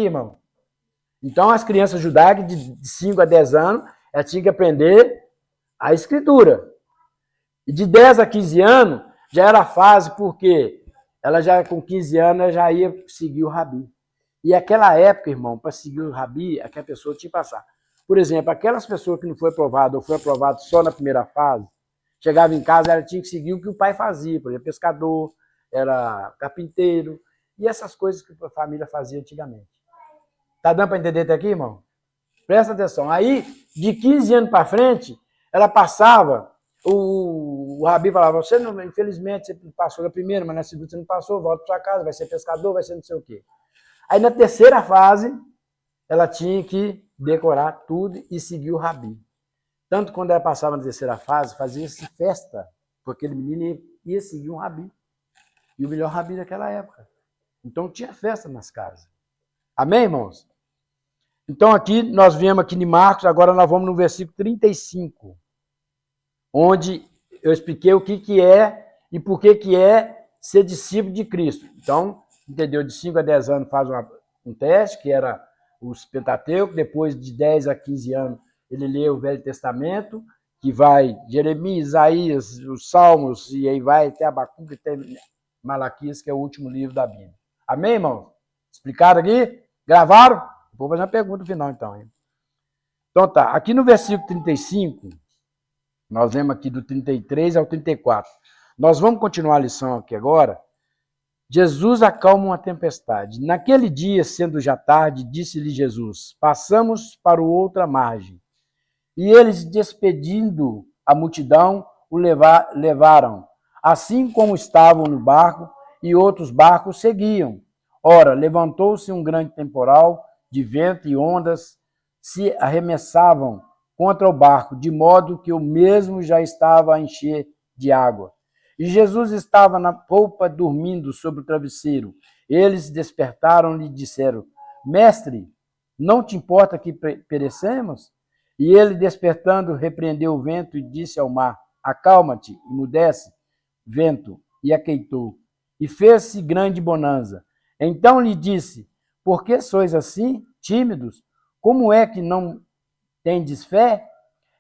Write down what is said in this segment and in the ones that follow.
irmão? Então, as crianças judaicas de 5 a 10 anos, elas tinham que aprender a escritura. E de 10 a 15 anos, já era a fase, porque ela já, com 15 anos, ela já ia seguir o rabi. E aquela época, irmão, para seguir o rabi, aquela pessoa tinha que passar. Por exemplo, aquelas pessoas que não foi aprovado ou foi aprovado só na primeira fase, chegava em casa, ela tinha que seguir o que o pai fazia. Por exemplo, pescador, era carpinteiro, e essas coisas que a família fazia antigamente. Tá dando para entender até aqui, irmão? Presta atenção. Aí, de 15 anos para frente, ela passava, o rabi falava, você não, infelizmente, você passou na primeira, mas na segunda você não passou, volta para sua casa, vai ser pescador, vai ser não sei o quê. Aí, na terceira fase, ela tinha que decorar tudo e seguir o rabi. Tanto quando ela passava na terceira fase, fazia-se festa, porque aquele menino ia seguir um rabi. E o melhor rabi daquela época. Então, tinha festa nas casas. Amém, irmãos? Então, aqui, nós viemos aqui em Marcos, agora nós vamos no versículo 35, onde eu expliquei o que é e por que é ser discípulo de Cristo. Então, entendeu? De 5 a 10 anos faz um teste, que era os Pentateuco, depois de 10 a 15 anos ele lê o Velho Testamento, que vai Jeremias, Isaías, os Salmos, e aí vai até Abacuque, até Malaquias, que é o último livro da Bíblia. Amém, irmão? Explicado aqui? Gravaram? Vou fazer uma pergunta no final, então. Hein? Então tá, aqui no versículo 35, nós lemos aqui do 33 ao 34. Nós vamos continuar a lição aqui agora. Jesus acalma uma tempestade. Naquele dia, sendo já tarde, disse-lhe Jesus, passamos para o outra margem. E eles, despedindo a multidão, o levaram, assim como estavam no barco, e outros barcos seguiam. Ora, levantou-se um grande temporal, de vento e ondas se arremessavam contra o barco, de modo que o mesmo já estava a encher de água. E Jesus estava na polpa dormindo sobre o travesseiro. Eles despertaram-lhe e disseram, Mestre, não te importa que perecemos? E ele, despertando, repreendeu o vento e disse ao mar, acalma-te, emudece, vento, e aqueitou. E fez-se grande bonança. Então lhe disse, por que sois assim, tímidos? Como é que não tendes fé?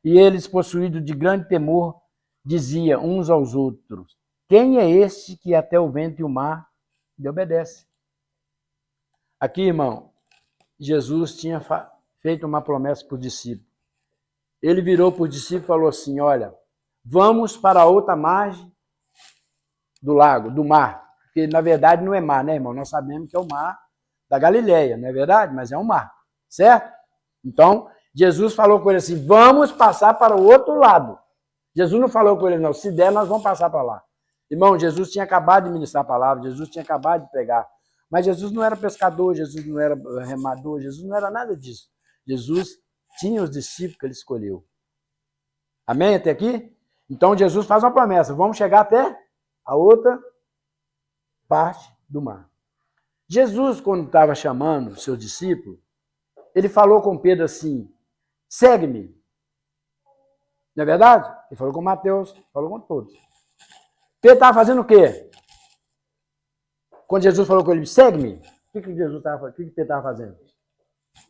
E eles, possuídos de grande temor, diziam uns aos outros, quem é este que até o vento e o mar lhe obedece? Aqui, irmão, Jesus tinha feito uma promessa para os discípulos. Ele virou para os discípulos e falou assim, olha, vamos para a outra margem do lago, do mar. Porque, na verdade, não é mar, né, irmão? Nós sabemos que é o mar da Galileia, não é verdade? Mas é um mar, certo? Então, Jesus falou com ele assim, vamos passar para o outro lado. Jesus não falou com ele, não, se der, nós vamos passar para lá. Irmão, Jesus tinha acabado de ministrar a palavra, Jesus tinha acabado de pregar. Mas Jesus não era pescador, Jesus não era remador, Jesus não era nada disso. Jesus tinha os discípulos que ele escolheu. Amém? Até aqui? Então, Jesus faz uma promessa, vamos chegar até a outra parte do mar. Jesus, quando estava chamando os seus discípulos, ele falou com Pedro assim, segue-me. Não é verdade? Ele falou com Mateus, falou com todos. Pedro estava fazendo o quê? Quando Jesus falou com ele, segue-me, o que Jesus estava fazendo? O que Pedro estava fazendo?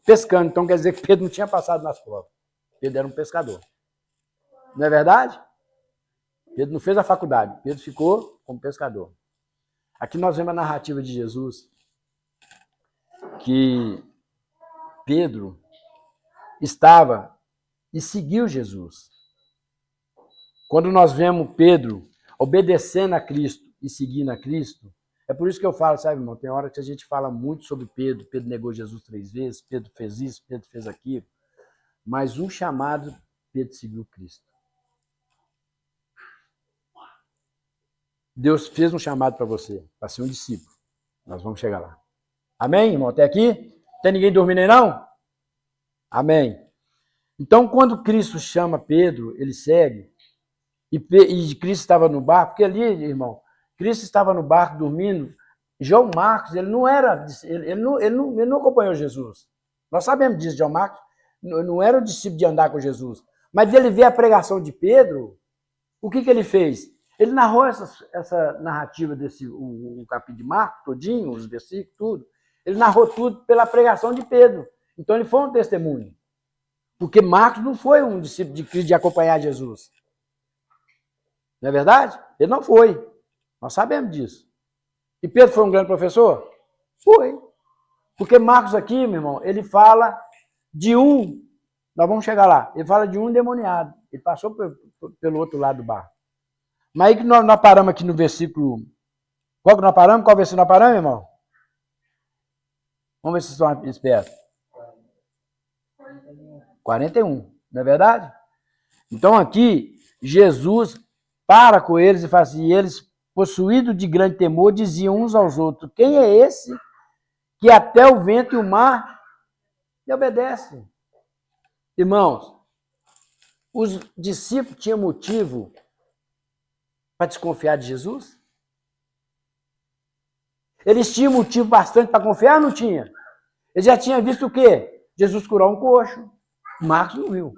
Pescando. Então quer dizer que Pedro não tinha passado nas provas. Pedro era um pescador. Não é verdade? Pedro não fez a faculdade. Pedro ficou como pescador. Aqui nós vemos a narrativa de Jesus, que Pedro estava e seguiu Jesus. Quando nós vemos Pedro obedecendo a Cristo e seguindo a Cristo, é por isso que eu falo, sabe, irmão, tem hora que a gente fala muito sobre Pedro, Pedro negou Jesus 3 vezes, Pedro fez isso, Pedro fez aquilo, mas um chamado, Pedro seguiu Cristo. Deus fez um chamado para você, para ser um discípulo. Nós vamos chegar lá. Amém, irmão? Até aqui? Tem ninguém dormindo aí, não? Amém. Então, quando Cristo chama Pedro, ele segue, e Cristo estava no barco, porque ali, irmão, Cristo estava no barco dormindo. João Marcos, ele não era, ele não acompanhou Jesus. Nós sabemos disso, João Marcos não era o discípulo de andar com Jesus. Mas dele ver a pregação de Pedro, o que ele fez? Ele narrou essa narrativa desse o capítulo de Marcos, todinho, os versículos, tudo. Ele narrou tudo pela pregação de Pedro. Então ele foi um testemunho. Porque Marcos não foi um discípulo de Cristo de acompanhar Jesus. Não é verdade? Ele não foi. Nós sabemos disso. E Pedro foi um grande professor? Foi. Porque Marcos aqui, meu irmão, ele fala de um, nós vamos chegar lá, ele fala de um endemoniado. Ele passou pelo outro lado do barco. Mas aí que nós paramos aqui no versículo. Qual que nós paramos? Qual versículo nós paramos, irmão? Vamos ver se estão espertos. 41, não é verdade? Então aqui, Jesus para com eles e fala assim, e eles, possuídos de grande temor, diziam uns aos outros, quem é esse que até o vento e o mar lhe obedecem? Irmãos, os discípulos tinham motivo para desconfiar de Jesus? Eles tinham motivo bastante para confiar ou não tinha? Eles já tinham visto o quê? Jesus curar um coxo. Marcos não viu.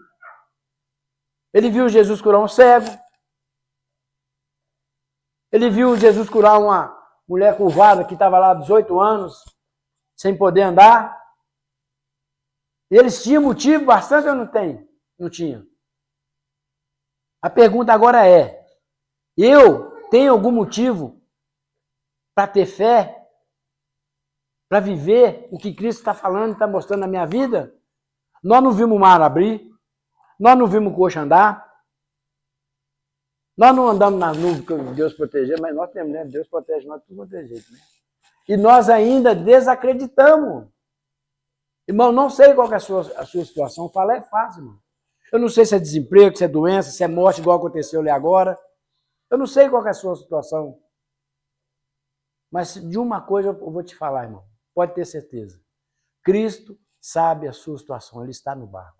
Ele viu Jesus curar um cego. Ele viu Jesus curar uma mulher curvada que estava lá há 18 anos, sem poder andar. Eles tinham motivo bastante ou não tem? Não tinha. A pergunta agora é, eu tenho algum motivo para ter fé? Para viver o que Cristo está falando, está mostrando na minha vida? Nós não vimos o mar abrir, nós não vimos o coxo andar, nós não andamos nas nuvens que Deus protegeu, mas nós temos, né? Deus protege nós de tudo quanto é jeito, né? E nós ainda desacreditamos. Irmão, não sei qual que é a sua situação, falar é fácil, irmão. Eu não sei se é desemprego, se é doença, se é morte, igual aconteceu ali agora. Eu não sei qual que é a sua situação. Mas de uma coisa eu vou te falar, irmão. Pode ter certeza. Cristo sabe a sua situação, ele está no barco.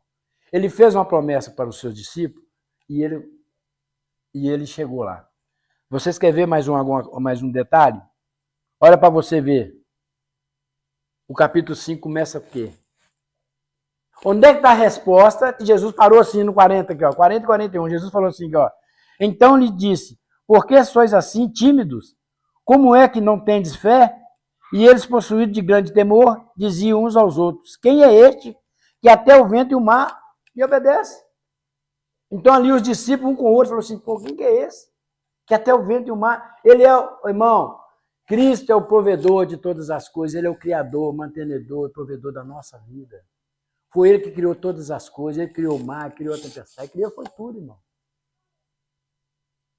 Ele fez uma promessa para os seus discípulos e ele chegou lá. Vocês querem ver mais um detalhe? Olha para você ver. O capítulo 5 começa o quê? Onde é que está a resposta? Que Jesus parou assim no 40, aqui, ó, 40 e 41. Jesus falou assim, ó. Então lhe disse, por que sois assim tímidos? Como é que não tendes fé? E eles, possuídos de grande temor, diziam uns aos outros, quem é este que até o vento e o mar lhe obedece? Então ali os discípulos, um com o outro, falaram assim, pô, quem que é esse? Que até o vento e o mar... Ele é, irmão, Cristo é o provedor de todas as coisas, ele é o criador, mantenedor, provedor da nossa vida. Foi ele que criou todas as coisas, ele criou o mar, criou a tempestade, criou foi tudo, irmão.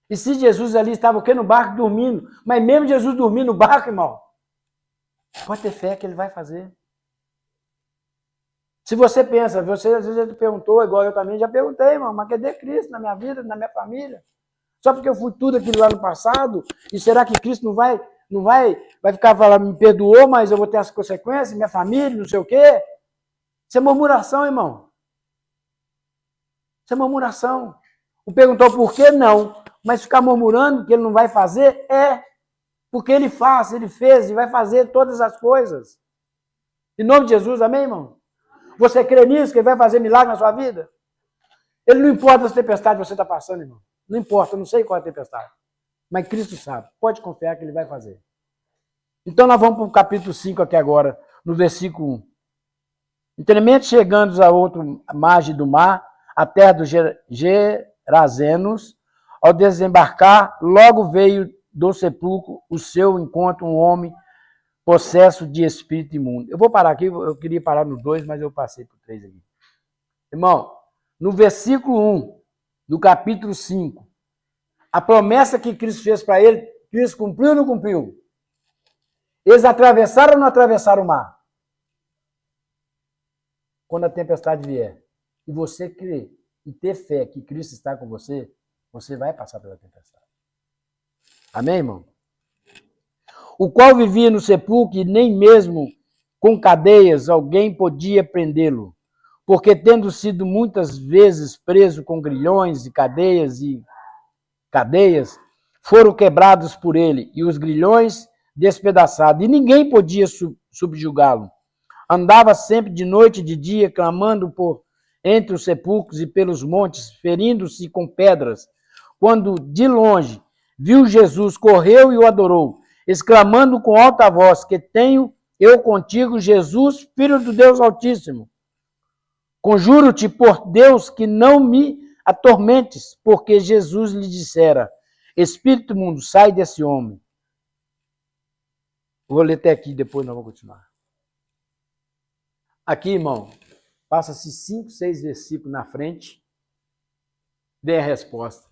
E se Jesus ali estava o quê? No barco dormindo, mas mesmo Jesus dormindo no barco, irmão, pode ter fé que ele vai fazer. Se você pensa, você às vezes perguntou, igual eu também já perguntei, irmão, mas cadê Cristo na minha vida, na minha família? Só porque eu fui tudo aquilo lá no passado, e será que Cristo não vai ficar falando, me perdoou, mas eu vou ter as consequências, minha família, não sei o quê? Isso é murmuração, irmão. Isso é murmuração. O perguntou por que não, mas ficar murmurando que ele não vai fazer, porque ele faz, ele fez e vai fazer todas as coisas. Em nome de Jesus, amém, irmão? Você crê nisso, que ele vai fazer milagre na sua vida? Ele não importa as tempestades que você está passando, irmão. Não importa, eu não sei qual é a tempestade. Mas Cristo sabe. Pode confiar que ele vai fazer. Então nós vamos para o capítulo 5 aqui agora, no versículo 1. Inteiramente chegando à outra margem do mar, a terra dos Gerazenos, ao desembarcar, logo veio do sepulcro o seu encontro um homem possesso de espírito imundo. Eu vou parar aqui, eu queria parar no 2, mas eu passei para o 3 aqui. Irmão, no versículo 1 do capítulo 5, a promessa que Cristo fez para ele, Cristo cumpriu ou não cumpriu? Eles atravessaram ou não atravessaram o mar? Quando a tempestade vier, e você crer e ter fé que Cristo está com você, você vai passar pela tempestade. Amém, irmão? O qual vivia no sepulcro e nem mesmo com cadeias alguém podia prendê-lo, porque tendo sido muitas vezes preso com grilhões e cadeias, foram quebrados por ele e os grilhões despedaçados, e ninguém podia subjugá-lo. Andava sempre de noite e de dia, clamando por entre os sepulcros e pelos montes, ferindo-se com pedras. Quando de longe viu Jesus, correu e o adorou, exclamando com alta voz, que tenho eu contigo, Jesus, Filho do Deus Altíssimo. Conjuro-te por Deus que não me atormentes, porque Jesus lhe dissera, Espírito imundo, sai desse homem. Vou ler até aqui, depois nós vamos continuar. Aqui, irmão, passa-se 5, 6 versículos na frente, vem a resposta.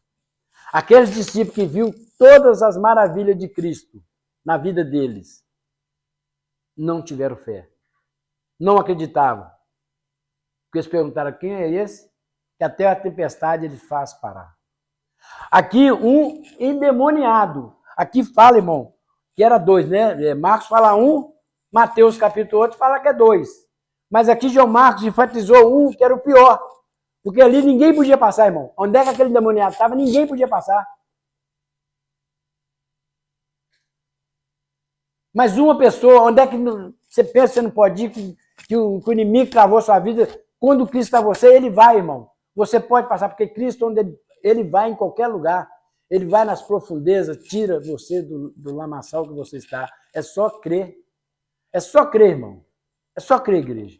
Aqueles discípulos que viu todas as maravilhas de Cristo na vida deles, não tiveram fé. Não acreditavam. Porque eles perguntaram, quem é esse? Que até a tempestade ele faz parar. Aqui, um endemoniado. Aqui fala, irmão, que era 2, né? Marcos fala 1, Mateus capítulo 8 fala que é 2. Mas aqui João Marcos enfatizou 1, que era o pior. Porque ali ninguém podia passar, irmão. Onde é que aquele endemoniado estava, ninguém podia passar. Mas uma pessoa, onde é que você pensa que você não pode ir, que o inimigo travou sua vida? Quando Cristo está você, ele vai, irmão. Você pode passar, porque Cristo, onde ele vai em qualquer lugar, ele vai nas profundezas, tira você do lamaçal que você está. É só crer. É só crer, irmão. É só crer, igreja.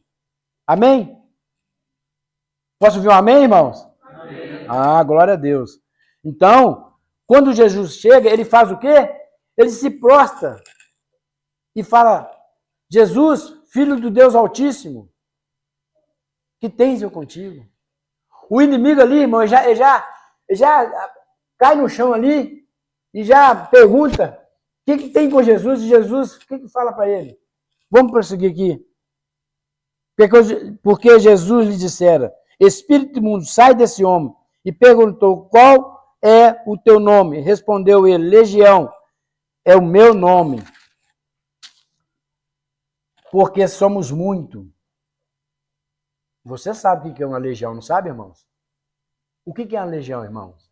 Amém? Posso ouvir um amém, irmãos? Amém. Ah, glória a Deus. Então, quando Jesus chega, ele faz o quê? Ele se prostra e fala, Jesus, Filho do Deus Altíssimo, que tens eu contigo? O inimigo ali, irmão, já cai no chão ali e já pergunta o que tem com Jesus, e Jesus, o que fala para ele? Vamos prosseguir aqui. Porque Jesus lhe dissera, Espírito imundo, sai desse homem. E perguntou, qual é o teu nome? Respondeu ele, Legião, é o meu nome. Porque somos muito. Você sabe o que é uma legião, não sabe, irmãos? O que é uma legião, irmãos?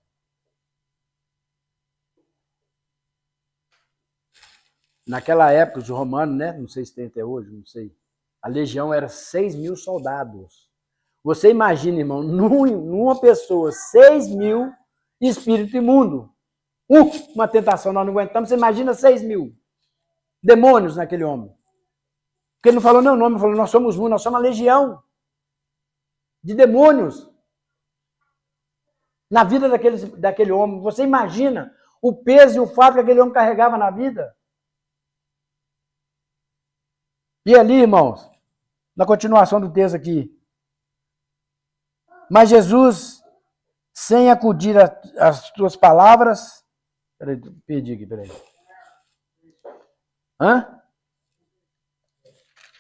Naquela época, os romanos, né? Não sei se tem até hoje, não sei. A legião era 6.000 soldados. Você imagina, irmão, numa pessoa, 6.000 espírito imundo. Uma tentação nós não aguentamos, você imagina 6.000 demônios naquele homem. Porque ele não falou nem o nome, ele falou, nós somos nós somos uma legião de demônios na vida daquele homem. Você imagina o peso e o fato que aquele homem carregava na vida? E ali, irmãos, na continuação do texto aqui, mas Jesus, sem acudir às tuas palavras, peraí, perdi aqui, peraí.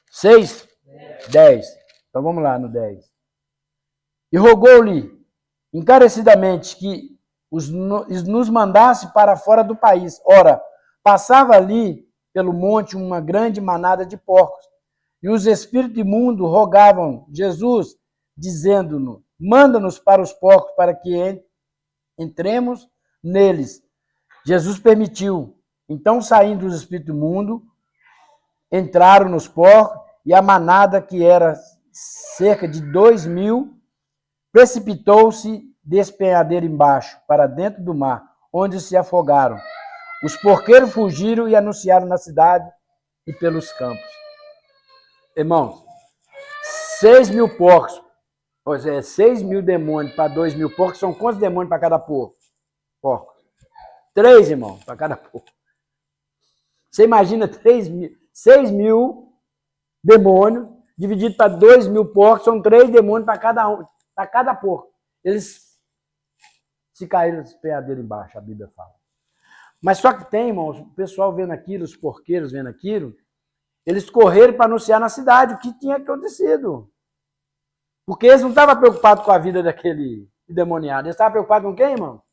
6? 10. Então vamos lá no 10. E rogou-lhe encarecidamente que nos mandasse para fora do país. Ora, passava ali pelo monte uma grande manada de porcos. E os espíritos imundos rogavam Jesus, dizendo-nos, manda-nos para os porcos para que entremos neles. Jesus permitiu. Então, saindo os espíritos imundos, entraram nos porcos e a manada, que era cerca de 2.000, precipitou-se despenhadeiro embaixo, para dentro do mar, onde se afogaram. Os porqueiros fugiram e anunciaram na cidade e pelos campos. Irmãos, 6.000 porcos, ou seja, 6.000 demônios para 2.000 porcos, são quantos demônios para cada porco? 3, irmão, para cada porco. Você imagina 6.000 demônios, dividido para 2.000 porcos, são 3 demônios para cada porco. Eles se caíram do despenhadeiro embaixo, a Bíblia fala. Mas só que tem, irmãos, o pessoal vendo aquilo, os porqueiros vendo aquilo, eles correram para anunciar na cidade o que tinha acontecido. Porque eles não estavam preocupados com a vida daquele endemoniado. Eles estavam preocupados com quem, irmão?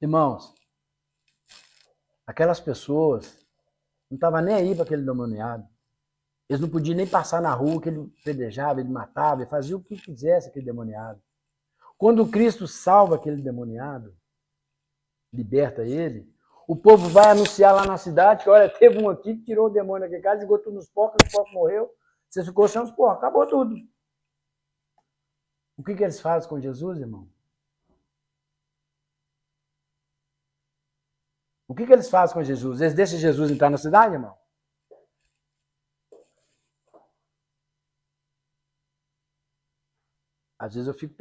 Irmãos, aquelas pessoas não estavam nem aí para aquele endemoniado. Eles não podiam nem passar na rua, que ele pedejava, ele matava, ele fazia o que quisesse aquele endemoniado. Quando Cristo salva aquele endemoniado, liberta ele, o povo vai anunciar lá na cidade que, olha, teve um aqui que tirou o demônio daquele casa, jogou tudo nos porcos, os porcos morreu, você ficou sem os porcos, acabou tudo. O que eles fazem com Jesus, irmão? O que eles fazem com Jesus? Eles deixam Jesus entrar na cidade, irmão? Às vezes eu fico